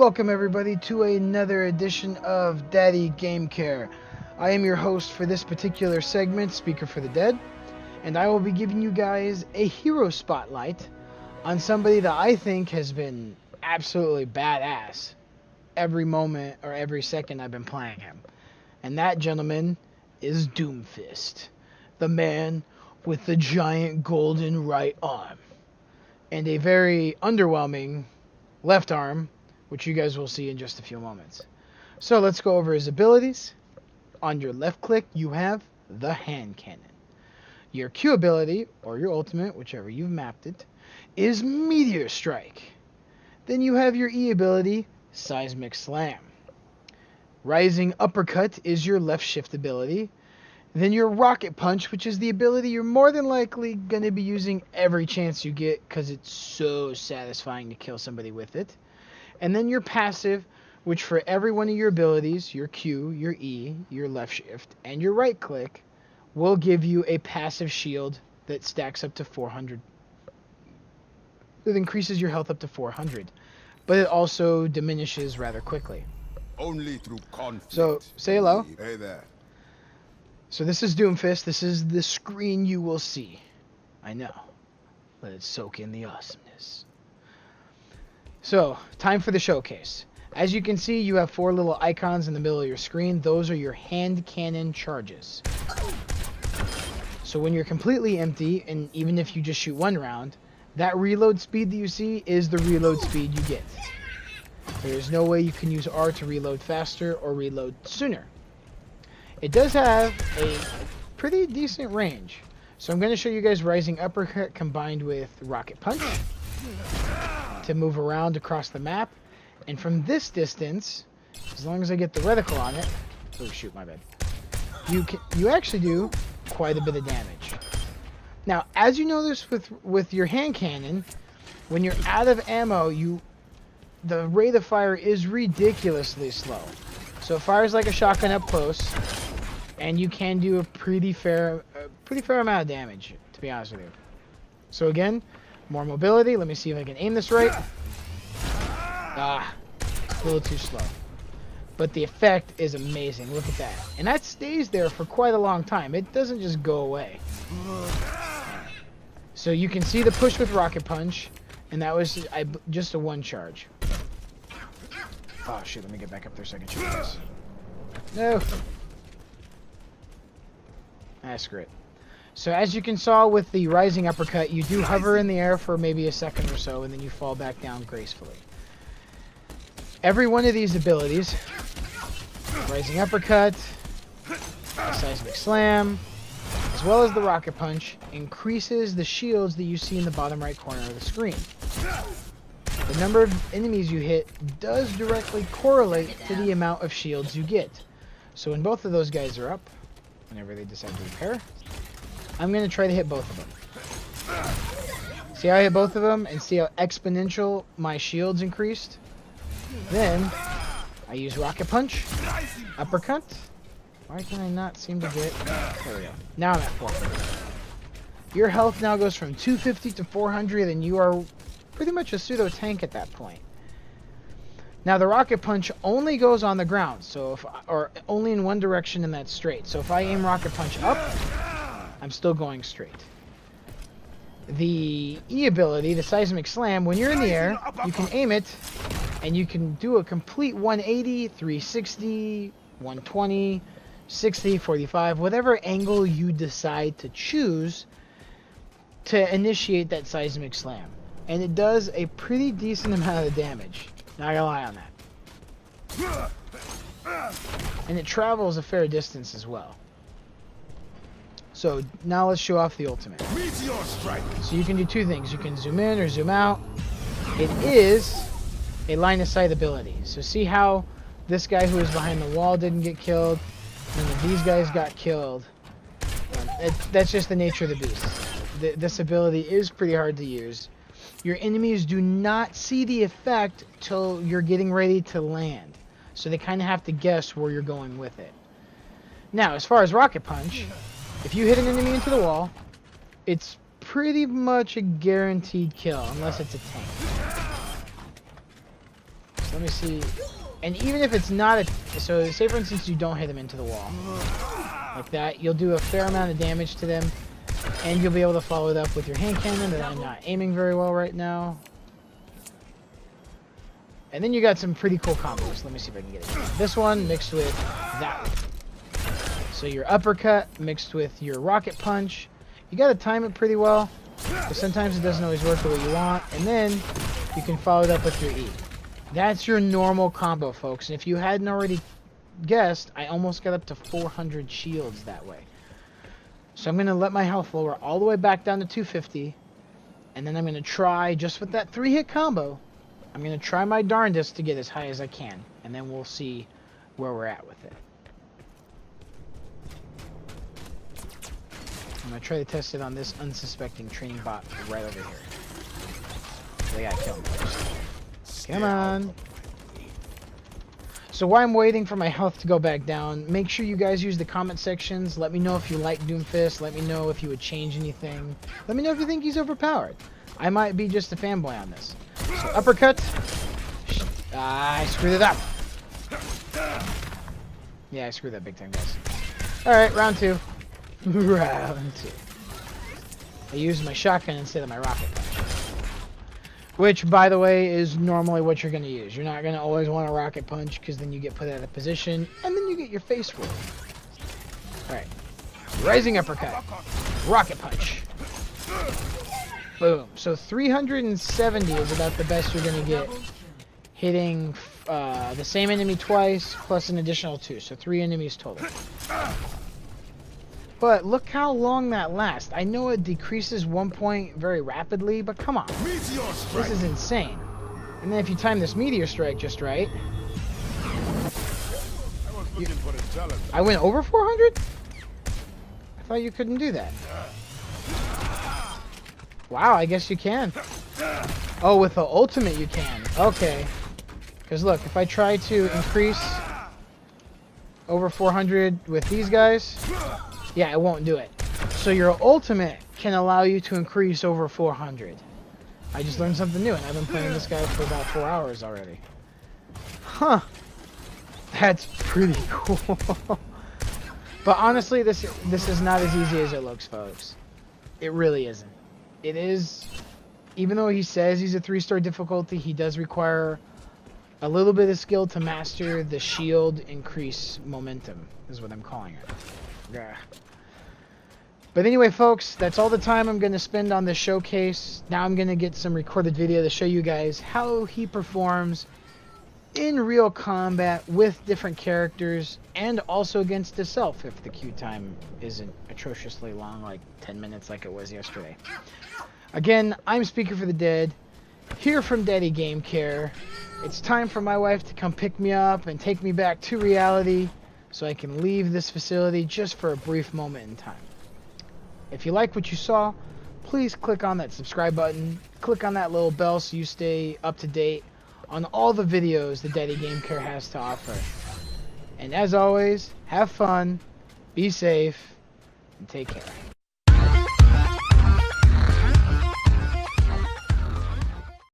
Welcome everybody to another edition of Daddy Game Care. I am your host for this particular segment, Speaker for the Dead, and I will be giving you guys a hero spotlight on somebody that I think has been absolutely badass every moment or every second I've been playing him. And that gentleman is Doomfist, the man with the giant golden right arm and a very underwhelming left arm, which you guys will see in just a few moments. So let's go over his abilities. On your left click, you have the hand cannon. Your Q ability, or your ultimate, whichever you've mapped it, is Meteor Strike. Then you have your E ability, Seismic Slam. Rising Uppercut is your left shift ability. Then your Rocket Punch, which is the ability you're more than likely going to be using every chance you get because it's so satisfying to kill somebody with it. And then your passive, which for every one of your abilities, your Q, your E, your left shift, and your right click, will give you a passive shield that stacks up to 400. It increases your health up to 400, but it also diminishes rather quickly. Only through conflict. So, say hello. Hey there. So this is Doomfist. This is the screen you will see. I know. Let it soak in the awesomeness. So, time for the showcase. As you can see, you have 4 little icons in the middle of your screen. Those are your hand cannon charges. So when you're completely empty, and even if you just shoot 1 round, that reload speed that you see is the reload speed you get. There's no way you can use R to reload faster or reload sooner. It does have a pretty decent range. So I'm going to show you guys Rising Uppercut combined with Rocket Punch to move around across the map. And from this distance, as long as I get the reticle on it, oh shoot, my bad, you actually do quite a bit of damage. Now, as you notice with your hand cannon, when you're out of ammo, the rate of fire is ridiculously slow. So it fires like a shotgun up close, and you can do a pretty fair amount of damage, to be honest with you. So again, more mobility. Let me see if I can aim this right. Ah, a little too slow. But the effect is amazing. Look at that. And that stays there for quite a long time. It doesn't just go away. So you can see the push with Rocket Punch, and that was just a 1 charge. Oh shit, let me get back up there so I can shoot this. No! Ah, screw it. So as you can saw with the Rising Uppercut, you do hover in the air for maybe a second or so, and then you fall back down gracefully. Every one of these abilities, Rising Uppercut, Seismic Slam, as well as the Rocket Punch, increases the shields that you see in the bottom right corner of the screen. The number of enemies you hit does directly correlate to the amount of shields you get. So when both of those guys are up, whenever they decide to repair, I'm going to try to hit both of them. See how I hit both of them and see how exponential my shields increased? Then, I use Rocket Punch, Uppercut. Why can I not seem to get... There we go. Now I'm at 400. Your health now goes from 250 to 400, and you are pretty much a pseudo tank at that point. Now the Rocket Punch only goes on the ground, or only in one direction, and that's straight. So if I aim Rocket Punch up, I'm still going straight. The E ability, the Seismic Slam, when you're in the air, you can aim it, and you can do a complete 180, 360, 120, 60, 45, whatever angle you decide to choose to initiate that Seismic Slam. And it does a pretty decent amount of damage. Not gonna lie on that. And it travels a fair distance as well. So now let's show off the ultimate. So you can do 2 things. You can zoom in or zoom out. It is a line of sight ability. So see how this guy who was behind the wall didn't get killed, and these guys got killed. That's just the nature of the beast. This ability is pretty hard to use. Your enemies do not see the effect till you're getting ready to land. So they kind of have to guess where you're going with it. Now, as far as Rocket Punch, if you hit an enemy into the wall, it's pretty much a guaranteed kill, unless it's a tank. So let me see. And even if it's not a... So say for instance you don't hit them into the wall. Like that. You'll do a fair amount of damage to them. And you'll be able to follow it up with your hand cannon that I'm not aiming very well right now. And then you got some pretty cool combos. Let me see if I can get it. This one mixed with that one. So your uppercut mixed with your rocket punch. You got to time it pretty well. Because sometimes it doesn't always work the way you want. And then you can follow it up with your E. That's your normal combo, folks. And if you hadn't already guessed, I almost got up to 400 shields that way. So I'm going to let my health lower all the way back down to 250. And then I'm going to try, just with that 3-hit combo, I'm going to try my darndest to get as high as I can. And then we'll see where we're at with it. I'm going to try to test it on this unsuspecting training bot right over here. They got to kill him first. Come on. So while I'm waiting for my health to go back down, make sure you guys use the comment sections. Let me know if you like Doomfist. Let me know if you would change anything. Let me know if you think he's overpowered. I might be just a fanboy on this. So uppercut. I screwed it up. Yeah, I screwed that big time, guys. Alright, round 2. Round 2. I used my shotgun instead of my rocket punch. Which, by the way, is normally what you're going to use. You're not going to always want a rocket punch, because then you get put out of position, and then you get your face rolled. Alright. Rising uppercut. Rocket punch. Boom. So 370 is about the best you're going to get. Hitting the same enemy twice, plus an additional 2. So 3 enemies total. But look how long that lasts. I know it decreases 1 point very rapidly, but come on. This is insane. And then if you time this meteor strike just right... I went over 400? I thought you couldn't do that. Wow, I guess you can. Oh, with the ultimate you can. Okay. Because look, if I try to increase over 400 with these guys... Yeah, it won't do it. So your ultimate can allow you to increase over 400. I just learned something new, and I've been playing this guy for about 4 hours already. Huh. That's pretty cool. But honestly, this is not as easy as it looks, folks. It really isn't. It is, even though he says he's a 3-star difficulty, he does require a little bit of skill to master the shield increase momentum, is what I'm calling it. Yeah. But anyway, folks, that's all the time I'm going to spend on this showcase. Now I'm going to get some recorded video to show you guys how he performs in real combat with different characters and also against himself if the queue time isn't atrociously long, like 10 minutes like it was yesterday. Again, I'm Speaker for the Dead, here from DaddyGameCare. It's time for my wife to come pick me up and take me back to reality so I can leave this facility just for a brief moment in time. If you like what you saw, please click on that subscribe button, click on that little bell so you stay up to date on all the videos that DaddyGameCare has to offer. And as always, have fun, be safe, and take care.